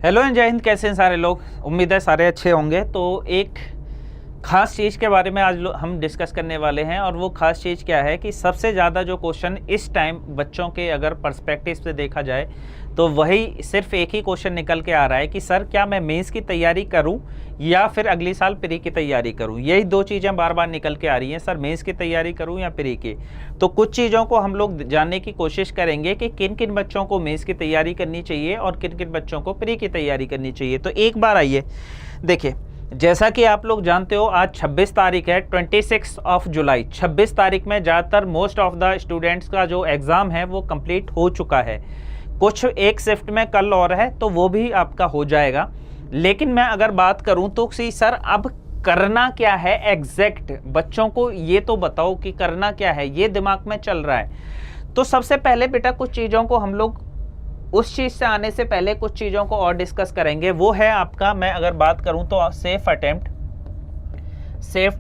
Hello and जय हिंद। कैसे हैं सारे लोग? उम्मीद है सारे अच्छे होंगे। तो एक ख़ास चीज़ के बारे में आज हम डिस्कस करने वाले हैं, और वो ख़ास चीज़ क्या है कि सबसे ज़्यादा जो क्वेश्चन इस टाइम बच्चों के अगर पर्सपेक्टिव से देखा जाए तो वही सिर्फ एक ही क्वेश्चन निकल के आ रहा है कि सर क्या मैं मेंस की तैयारी करूं या फिर अगली साल प्री की तैयारी करूं। यही दो चीज़ें बार बार निकल के आ रही हैं, सर मेंस की तैयारी करूं या प्री की। तो कुछ चीज़ों को हम लोग जानने की कोशिश करेंगे कि किन किन बच्चों को मेंस की तैयारी करनी चाहिए और किन किन बच्चों को प्री की तैयारी करनी चाहिए। तो एक बार आइए देखिए, जैसा कि आप लोग जानते हो आज 26 तारीख है, 26 ऑफ जुलाई। 26 तारीख में ज़्यादातर मोस्ट ऑफ द स्टूडेंट्स का जो एग्ज़ाम है वो कंप्लीट हो चुका है। कुछ एक शिफ्ट में कल और है तो वो भी आपका हो जाएगा। लेकिन मैं अगर बात करूं तो सी सर अब करना क्या है एग्जैक्ट, बच्चों को ये तो बताओ कि करना क्या है, ये दिमाग में चल रहा है। तो सबसे पहले बेटा कुछ चीज़ों को हम लोग उस चीज़ से आने से पहले कुछ चीज़ों को और डिस्कस करेंगे। वो है आपका, मैं अगर बात करूं तो सेफ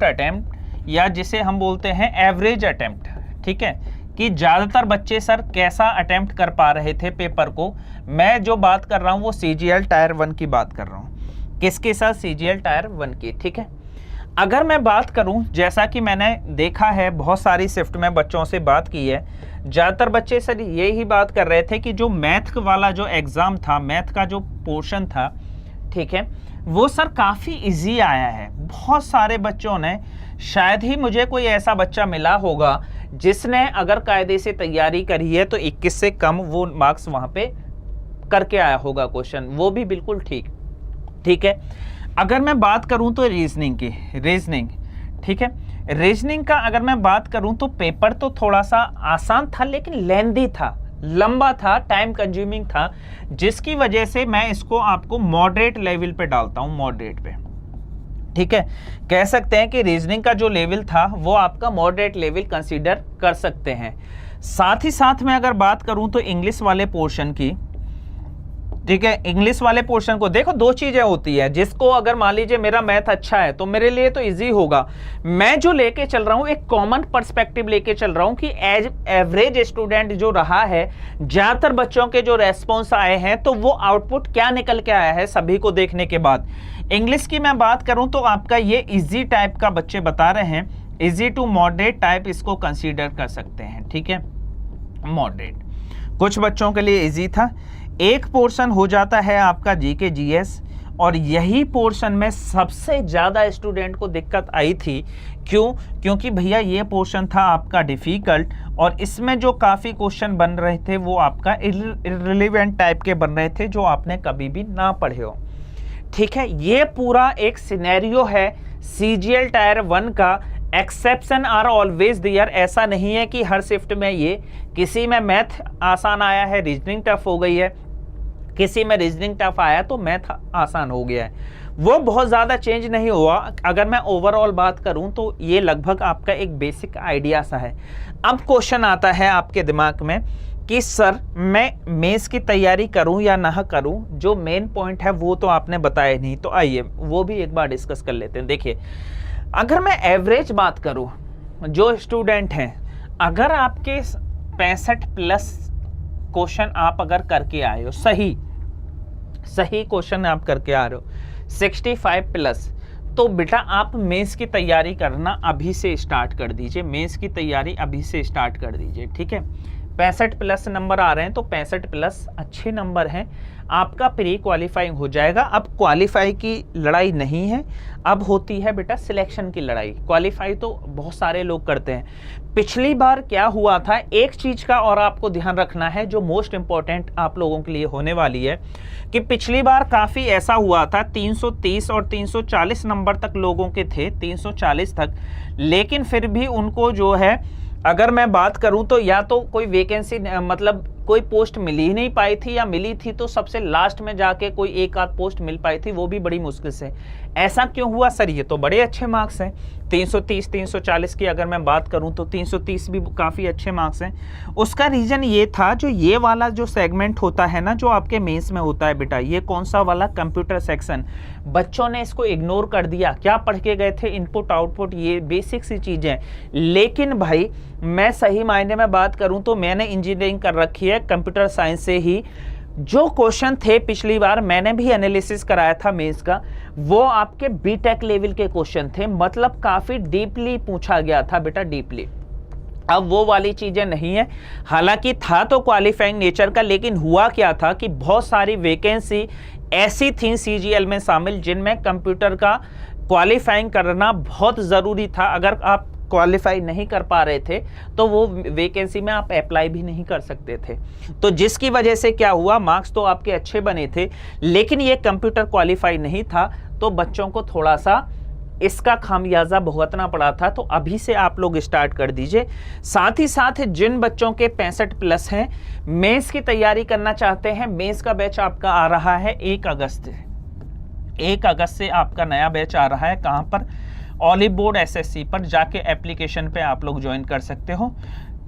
अटेम्प्ट या जिसे हम बोलते हैं एवरेज अटेम्प्ट। ठीक है कि ज़्यादातर बच्चे सर कैसा अटेम्प्ट कर पा रहे थे पेपर को। मैं जो बात कर रहा हूँ वो CGL टायर 1 की बात कर रहा हूँ। किसके साथ? CGL टायर 1 की। ठीक है, अगर मैं बात करूं, जैसा कि मैंने देखा है बहुत सारी शिफ्ट में बच्चों से बात की है, ज़्यादातर बच्चे सर यही बात कर रहे थे कि जो मैथ वाला जो एग्ज़ाम था, मैथ का जो पोर्शन था, ठीक है, वो सर काफ़ी इजी आया है। बहुत सारे बच्चों ने, शायद ही मुझे कोई ऐसा बच्चा मिला होगा जिसने अगर कायदे से तैयारी करी है तो 21 से कम वो मार्क्स वहाँ पे करके आया होगा क्वेश्चन, वो भी बिल्कुल ठीक है। अगर मैं बात करूं तो रीजनिंग, ठीक है, रीजनिंग का अगर मैं बात करूं तो पेपर तो थोड़ा सा आसान था लेकिन लेंदी था, लंबा था, टाइम कंज्यूमिंग था, जिसकी वजह से मैं इसको आपको मॉडरेट लेवल पे डालता हूं, मॉडरेट पे। ठीक है, कह सकते हैं कि रीजनिंग का जो लेवल था वो आपका मॉडरेट लेवल कंसीडर कर सकते हैं। साथ ही साथ में अगर बात करूं तो इंग्लिश वाले पोर्शन की, ठीक है, इंग्लिश वाले पोर्शन को देखो, दो चीजें होती है। जिसको अगर मान लीजिए मेरा मैथ अच्छा है तो मेरे लिए तो इजी होगा। मैं जो लेके चल रहा हूं एक कॉमन पर्सपेक्टिव लेके चल रहा हूं कि एज एवरेज स्टूडेंट जो रहा है, ज्यादातर बच्चों के जो रेस्पॉन्स आए हैं तो वो आउटपुट क्या निकल के आया है सभी को देखने के बाद। इंग्लिश की मैं बात करूं तो आपका ये इजी टाइप का बच्चे बता रहे हैं, इजी टू मॉडरेट टाइप इसको कंसीडर कर सकते हैं। ठीक है, मॉडरेट कुछ बच्चों के लिए इजी था। एक पोर्शन हो जाता है आपका GK GS, और यही पोर्शन में सबसे ज़्यादा स्टूडेंट को दिक्कत आई थी। क्यों? क्योंकि भैया ये पोर्शन था आपका डिफ़िकल्ट, और इसमें जो काफ़ी क्वेश्चन बन रहे थे वो आपका इररिलेवेंट टाइप के बन रहे थे जो आपने कभी भी ना पढ़े हो। ठीक है, ये पूरा एक सिनेरियो है CGL टायर 1 का। एक्सेप्शन आर ऑलवेज देयर, ऐसा नहीं है कि हर शिफ्ट में ये, किसी में मैथ आसान आया है रीजनिंग टफ हो गई है, किसी में रीजनिंग टफ आया तो मैथ आसान हो गया है, वो बहुत ज़्यादा चेंज नहीं हुआ। अगर मैं ओवरऑल बात करूं तो ये लगभग आपका एक बेसिक आइडिया सा है। अब क्वेश्चन आता है आपके दिमाग में कि सर मैं मेंस की तैयारी करूं या ना करूं। जो मेन पॉइंट है वो तो आपने बताया नहीं, तो आइए वो भी एक बार डिस्कस कर लेते हैं। देखिए, अगर मैं एवरेज बात करूं, जो स्टूडेंट हैं, अगर आपके 65 प्लस क्वेश्चन आप अगर करके आए हो, सही क्वेश्चन आप करके आ रहे हो 65 प्लस, तो बेटा आप मेंस की तैयारी करना अभी से स्टार्ट कर दीजिए, मेंस की तैयारी अभी से स्टार्ट कर दीजिए। ठीक है, 65 प्लस नंबर आ रहे हैं तो 65 प्लस अच्छे नंबर हैं, आपका प्री क्वालिफाइंग हो जाएगा। अब क्वालिफाई की लड़ाई नहीं है, अब होती है बेटा सिलेक्शन की लड़ाई। क्वालिफाई तो बहुत सारे लोग करते हैं। पिछली बार क्या हुआ था, एक चीज़ का और आपको ध्यान रखना है जो मोस्ट इम्पॉर्टेंट आप लोगों के लिए होने वाली है, कि पिछली बार काफ़ी ऐसा हुआ था 330 और 340 नंबर तक लोगों के थे, 340 तक, लेकिन फिर भी उनको जो है, अगर मैं बात करूं तो या तो कोई वैकेंसी मतलब कोई पोस्ट मिल ही नहीं पाई थी, या मिली थी तो सबसे लास्ट में जाके कोई एक आध पोस्ट मिल पाई थी, वो भी बड़ी मुश्किल से। ऐसा क्यों हुआ सर? ये तो बड़े अच्छे मार्क्स हैं, 330 340 की अगर मैं बात करूं तो 330 भी काफ़ी अच्छे मार्क्स हैं। उसका रीज़न ये था, जो ये वाला जो सेगमेंट होता है ना, जो आपके मेंस में होता है बेटा, ये कौन सा वाला, कंप्यूटर सेक्शन, बच्चों ने इसको इग्नोर कर दिया। क्या पढ़ के गए थे? इनपुट आउटपुट, ये बेसिक सी चीज़ें। लेकिन भाई मैं सही मायने में बात करूं तो मैंने इंजीनियरिंग कर रखी है कंप्यूटर साइंस से ही, जो क्वेश्चन थे पिछली बार मैंने भी एनालिसिस कराया था मेंस का, वो आपके बीटेक लेवल के क्वेश्चन थे, मतलब काफी डीपली पूछा गया था बेटा, डीपली। अब वो वाली चीजें नहीं है, हालांकि था तो क्वालिफाइंग नेचर का, लेकिन हुआ क्या था कि बहुत सारी वैकेंसी ऐसी थी सीजीएल में शामिल जिनमें कंप्यूटर का क्वालिफाइंग करना बहुत ज़रूरी था। अगर आप क्वालिफाई नहीं कर पा रहे थे तो वो वैकेंसी में आप अप्लाई भी नहीं कर सकते थे। तो जिसकी वजह से क्या हुआ, मार्क्स तो आपके अच्छे बने थे लेकिन ये कंप्यूटर क्वालिफाई नहीं था, तो बच्चों को थोड़ा सा इसका खामियाजा भुगतना पड़ा था। तो अभी से आप लोग स्टार्ट कर दीजिए। साथ ही साथ जिन बच्चों के 65 प्लस हैं, मेंस की तैयारी करना चाहते हैं, मेंस का बैच आपका आ रहा है 1 अगस्त से। 1 अगस्त से आपका नया बैच आ रहा है। कहाँ पर? ऑलिव बोर्ड एसएससी पर जाके एप्लीकेशन पे आप लोग ज्वाइन कर सकते हो,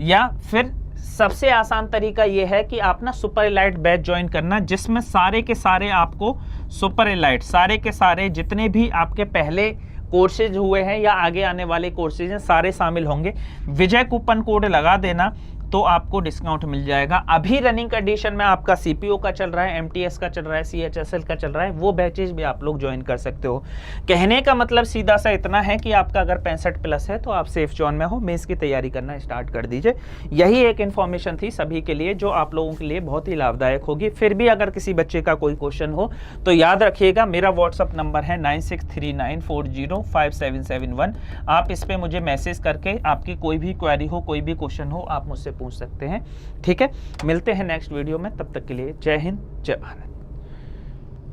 या फिर सबसे आसान तरीका यह है कि आप ना सुपर एलाइट बैच ज्वाइन करना, जिसमें सारे के सारे आपको सुपर एलाइट, सारे के सारे जितने भी आपके पहले कोर्सेज हुए हैं या आगे आने वाले कोर्सेज हैं सारे शामिल होंगे। विजय कूपन कोड लगा देना तो आपको डिस्काउंट मिल जाएगा। अभी रनिंग कंडीशन में आपका सीपीओ का चल रहा है, एमटीएस का चल रहा है, सीएचएसएल का चल रहा है, वो बैचेज भी आप लोग ज्वाइन कर सकते हो। कहने का मतलब सीधा सा इतना है कि आपका अगर 65 प्लस है तो आप सेफ जोन में हो, मेंस की तैयारी करना स्टार्ट कर दीजिए। यही एक इन्फॉर्मेशन थी सभी के लिए जो आप लोगों के लिए बहुत ही लाभदायक होगी। फिर भी अगर किसी बच्चे का कोई क्वेश्चन हो तो याद रखिएगा, मेरा व्हाट्सअप नंबर है 9639405771। आप इस पर मुझे मैसेज करके आपकी कोई भी क्वेरी हो, कोई भी क्वेश्चन हो, आप मुझसे पूछ सकते हैं। ठीक है, मिलते हैं नेक्स्ट वीडियो में, तब तक के लिए जय हिंद, जय भारत।